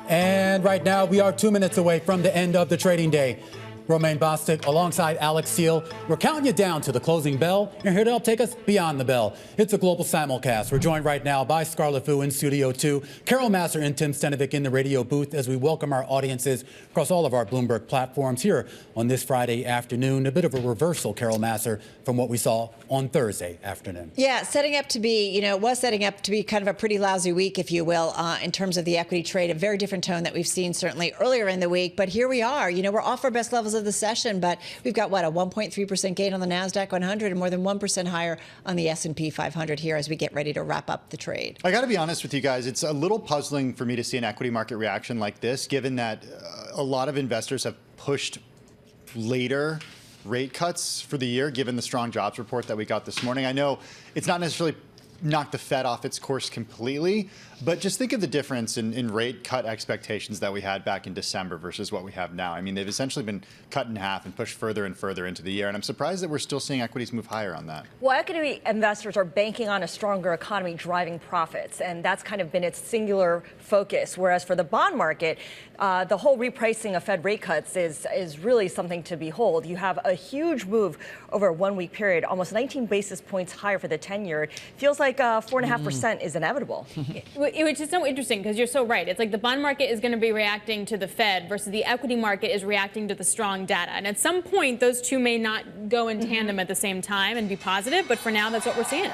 And right now, we are 2 minutes away from the end of the trading day. Romaine Bostick alongside Alix Steel. We're counting you down to the closing bell. You're here to help take us beyond the bell. It's a global simulcast. We're joined right now by Scarlet Fu in Studio 2, Massar and Tim Stenovec in the radio booth as we welcome our audiences across all of our Bloomberg platforms here on this Friday afternoon. A bit of a reversal, Massar, from what we saw on Thursday afternoon. Yeah, setting up to be, it was setting up to be kind of a pretty lousy week, if you will, in terms of the equity trade. A very different tone that we've seen certainly earlier in the week. But here we are. We're off our best levels of the session, but we've got, a 1.3% gain on the NASDAQ 100 and more than 1% higher on the S&P 500 here as we get ready to wrap up the trade. I got to be honest with you guys. It's a little puzzling for me to see an equity market reaction like this, given that a lot of investors have pushed later rate cuts for the year, given the strong jobs report that we got this morning. I know it's not necessarily knocked the Fed off its course completely, but just think of the difference in rate cut expectations that we had back in December versus what we have now. I mean, they've essentially been cut in half and pushed further and further into the year, and I'm surprised that we're still seeing equities move higher on that. Well, equity investors are banking on a stronger economy driving profits, and that's kind of been its singular focus, whereas for the bond market, the whole repricing of Fed rate cuts is really something to behold. You have a huge move over a 1 week period, almost 19 basis points higher for the 10-year. Feels like 4.5% is inevitable. Which is so interesting because you're so right. It's like the bond market is going to be reacting to the Fed versus the equity market is reacting to the strong data. And at some point, those two may not go in tandem at the same time and be positive. But for now, that's what we're seeing.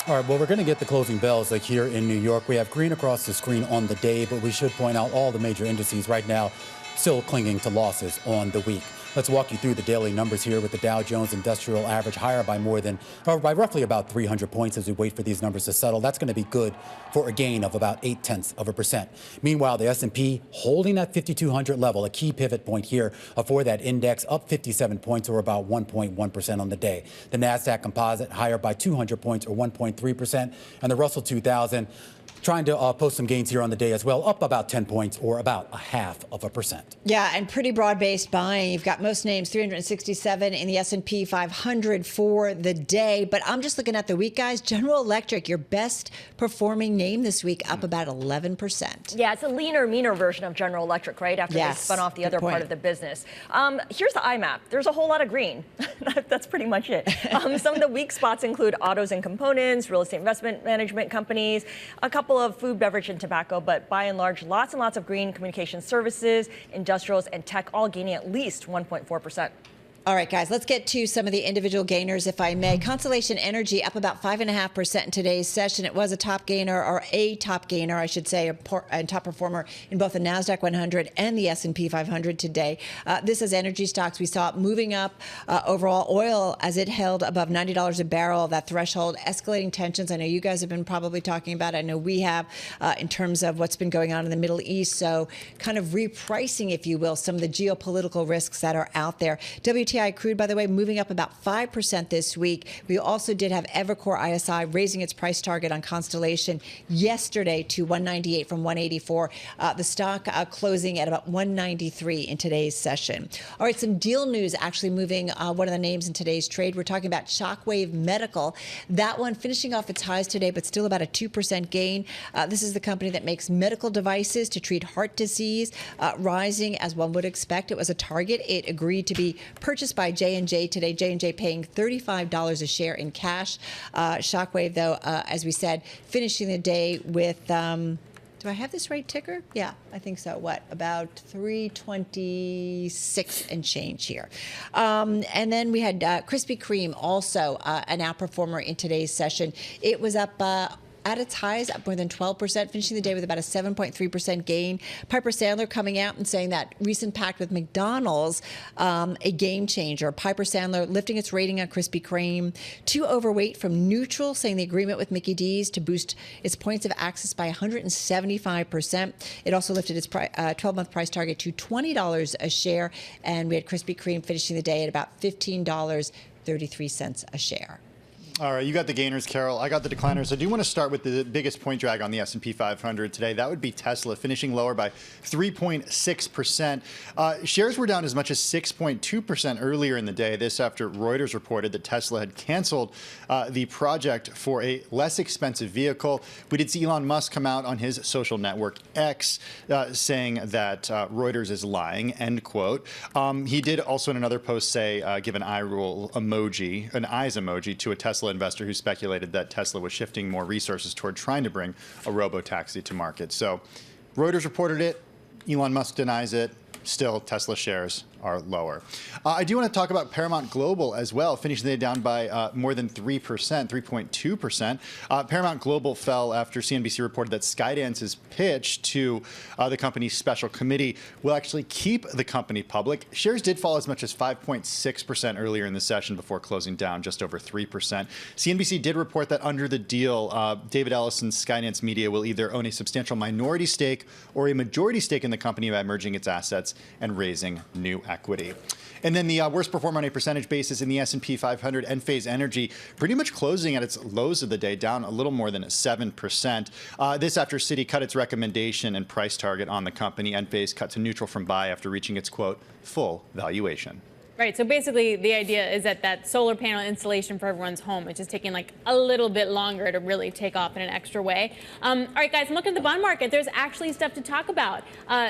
All right, well, we're going to get the closing bells like here in New York. We have green across the screen on the day, but we should point out all the major indices right now still clinging to losses on the week. Let's walk you through the daily numbers here with the Dow Jones Industrial Average higher by by roughly about 300 points as we wait for these numbers to settle. That's going to be good for a gain of about 0.8%. Meanwhile, the S&P holding that 5,200 level, a key pivot point here for that index, up 57 points or about 1.1% on the day. The NASDAQ Composite higher by 200 points or 1.3%, and the Russell 2000 trying to post some gains here on the day as well, up about 10 points or about 0.5%. Yeah, and pretty broad-based buying. You've got most names, 367 in the S&P 500 for the day. But I'm just looking at the week, guys. General Electric, your best performing name this week, up about 11%. Yeah, it's a leaner, meaner version of General Electric, right? After they spun off the other part of the business. Here's the IMAP. There's a whole lot of green. That's pretty much it. Some of the weak spots include autos and components, real estate investment management companies, a couple of food, beverage, and tobacco, but by and large, lots and lots of green. Communication services, industrials, and tech all gaining at least 1.4%. All right, guys, let's get to some of the individual gainers, if I may. Constellation Energy up about 5.5% in today's session. It was a top gainer, I should say, a top performer in both the NASDAQ 100 and the S&P 500 today. This is energy stocks. We saw it moving up overall. Oil, as it held above $90 a barrel, that threshold, escalating tensions. I know you guys have been probably talking about it. I know we have in terms of what's been going on in the Middle East. So kind of repricing, if you will, some of the geopolitical risks that are out there. WTI crude, by the way, moving up about 5% this week. We also did have Evercore ISI raising its price target on Constellation yesterday to 198 from 184. The stock closing at about 193 in today's session. All right, some deal news actually moving one of the names in today's trade. We're talking about Shockwave Medical. That one finishing off its highs today, but still about a 2% gain. This is the company that makes medical devices to treat heart disease, rising as one would expect. It was a target. It agreed to be purchased by J&J today. J&J paying $35 a share in cash. Shockwave, though, as we said, finishing the day with, do I have this right ticker? Yeah, I think so. What, about 326 and change here. And then we had Krispy Kreme, also an outperformer in today's session. It was up at its highs, up more than 12%, finishing the day with about a 7.3% gain. Piper Sandler coming out and saying that recent pact with McDonald's, a game changer. Piper Sandler lifting its rating on Krispy Kreme to overweight from neutral, saying the agreement with Mickey D's to boost its points of access by 175%. It also lifted its 12-month price target to $20 a share, and we had Krispy Kreme finishing the day at about $15.33 a share. All right, you got the gainers, Carol. I got the decliners. I do want to start with the biggest point drag on the S&P 500 today. That would be Tesla, finishing lower by 3.6%. Shares were down as much as 6.2% earlier in the day. This after Reuters reported that Tesla had canceled the project for a less expensive vehicle. We did see Elon Musk come out on his social network X saying that Reuters is lying, end quote. He did also in another post say, give an eye roll emoji, an eyes emoji to a Tesla investor who speculated that Tesla was shifting more resources toward trying to bring a robo-taxi to market. So Reuters reported it. Elon Musk denies it. Still, Tesla shares are lower. I do want to talk about Paramount Global as well, finishing the day down by more than 3%, 3.2%. Paramount Global fell after CNBC reported that Skydance's pitch to the company's special committee will actually keep the company public. Shares did fall as much as 5.6% earlier in the session before closing down just over 3%. CNBC did report that under the deal, David Ellison's Skydance Media will either own a substantial minority stake or a majority stake in the company by merging its assets and raising new equity. And then the worst performer on a percentage basis in the S&P 500, Enphase Energy, pretty much closing at its lows of the day, down a little more than 7%. This after Citi cut its recommendation and price target on the company. Enphase cut to neutral from buy after reaching its, quote, full valuation. Right, so basically the idea is that solar panel installation for everyone's home is just taking like a little bit longer to really take off in an extra way. All right, guys, I'm looking at the bond market. There's actually stuff to talk about.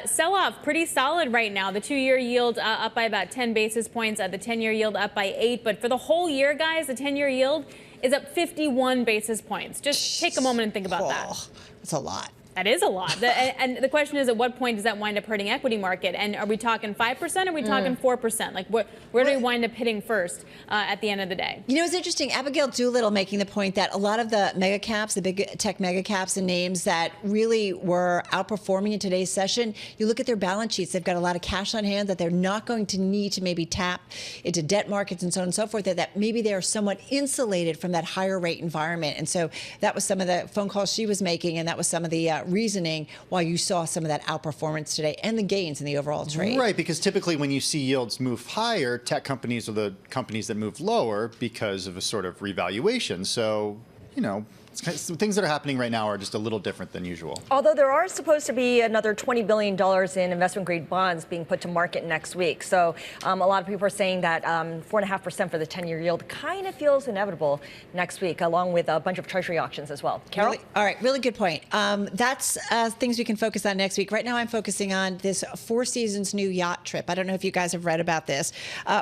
Sell-off pretty solid right now. The 2-year yield up by about 10 basis points. The 10-year yield up by 8. But for the whole year, guys, the 10-year yield is up 51 basis points. Just take a moment and think about that. That's a lot. That is a lot. And the question is, at what point does that wind up hurting equity market? And are we talking 5%? Are we talking 4%? Like, where do we wind up hitting first at the end of the day? You know, it's interesting. Abigail Doolittle making the point that a lot of the mega caps, the big tech mega caps and names that really were outperforming in today's session, you look at their balance sheets. They've got a lot of cash on hand that they're not going to need to maybe tap into debt markets and so on and so forth, that maybe they are somewhat insulated from that higher rate environment. And so that was some of the phone calls she was making, and that was some of the reasoning why you saw some of that outperformance today and the gains in the overall trade. Right, because typically when you see yields move higher, tech companies are the companies that move lower because of a sort of revaluation. So, you know, things that are happening right now are just a little different than usual. Although there are supposed to be another $20 billion in investment-grade bonds being put to market next week. So a lot of people are saying that 4.5% for the 10-year yield kind of feels inevitable next week, along with a bunch of treasury auctions as well. Carol? Really, all right, really good point. That's things we can focus on next week. Right now I'm focusing on this Four Seasons new yacht trip. I don't know if you guys have read about this.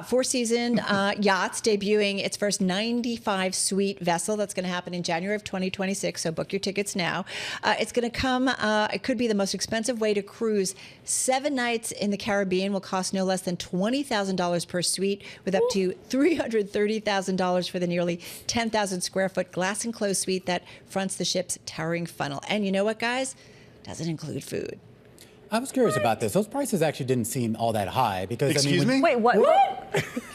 Four Seasons Yachts debuting its first 95-suite vessel. That's going to happen in January of 2026, so book your tickets now. It's going to come, it could be the most expensive way to cruise. 7 nights in the Caribbean will cost no less than $20,000 per suite, with up to $330,000 for the nearly 10,000 square foot glass enclosed suite that fronts the ship's towering funnel. And you know what, guys? Doesn't include food. I was curious about this. Those prices actually didn't seem all that high because Excuse me? Wait, what?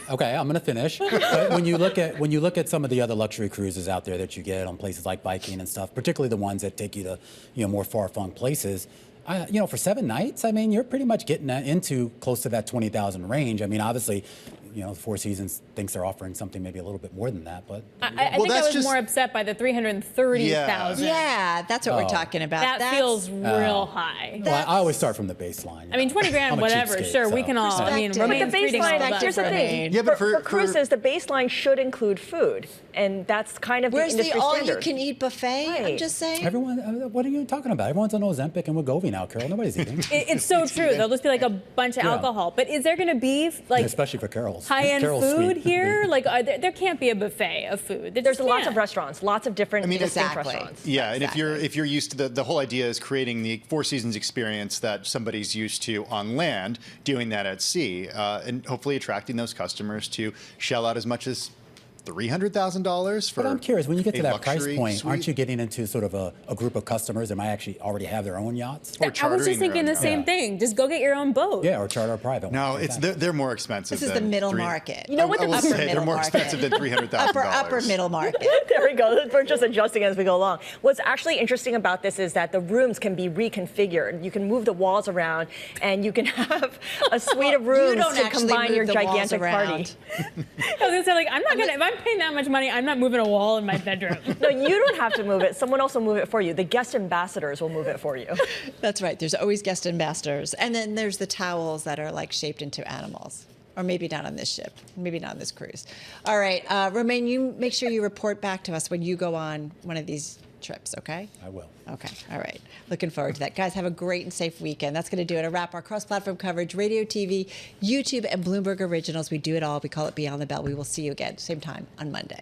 Okay, I'm going to finish. But when you look at some of the other luxury cruises out there that you get on places like Viking and stuff, particularly the ones that take you to more far-flung places, for 7 nights, I mean, you're pretty much getting into close to that 20,000 range. I mean, obviously, Four Seasons thinks they're offering something maybe a little bit more than that, but I think I was more upset by the 330,000. Yeah, that's what we're talking about. That feels real high. Well, I always start from the baseline. I mean, 20 grand, whatever. Sure, we can all. I mean, Perspective. Romaine's But the reading all baseline, about here's the thing. Yeah, but for cruises, the baseline should include food, and that's kind of Where's the industry the standard. all-you-can-eat buffet? Right. I'm just saying. Everyone, what are you talking about? Everyone's on Ozempic and Wegovy now, Carol. Nobody's eating. It's so true. There'll just be like a bunch of alcohol. But is there going to be like especially for Carol's high-end Carol's food sweet. here? Like there can't be a buffet of food. There's lots of restaurants, lots of different distinct restaurants. Yeah, and if you're used to the whole idea is creating the Four Seasons experience that somebody's used to on land, doing that at sea, and hopefully attracting those customers to shell out as much as $300,000 for. But I'm curious, when you get to a that price luxury point, suite? aren't you getting into sort of a group of customers that might actually already have their own yachts? Or I was chartering just thinking their the own same yacht. thing. Just go get your own boat. Yeah, or charter a private one. No, they're more expensive. This is the middle market. You know what I will the say upper they're middle more market. expensive than $300,000. Upper middle market. There we go. We're just adjusting as we go along. What's actually interesting about this is that the rooms can be reconfigured. You can move the walls around, and you can have a suite of rooms don't to actually combine move your the walls gigantic around. party. I was gonna say, like, I'm not gonna. If I'm I'm paying that much money, I'm not moving a wall in my bedroom. No, you don't have to move it. Someone else will move it for you. The guest ambassadors will move it for you. That's right. There's always guest ambassadors. And then there's the towels that are like shaped into animals. Or maybe not on this ship. Maybe not on this cruise. All right. Romaine, you make sure you report back to us when you go on one of these trips, okay? I will. Okay. All right. Looking forward to that. Guys, have a great and safe weekend. That's going to do it. A wrap our cross-platform coverage, radio, TV, YouTube, and Bloomberg Originals. We do it all. We call it Beyond the Bell. We will see you again, same time on Monday.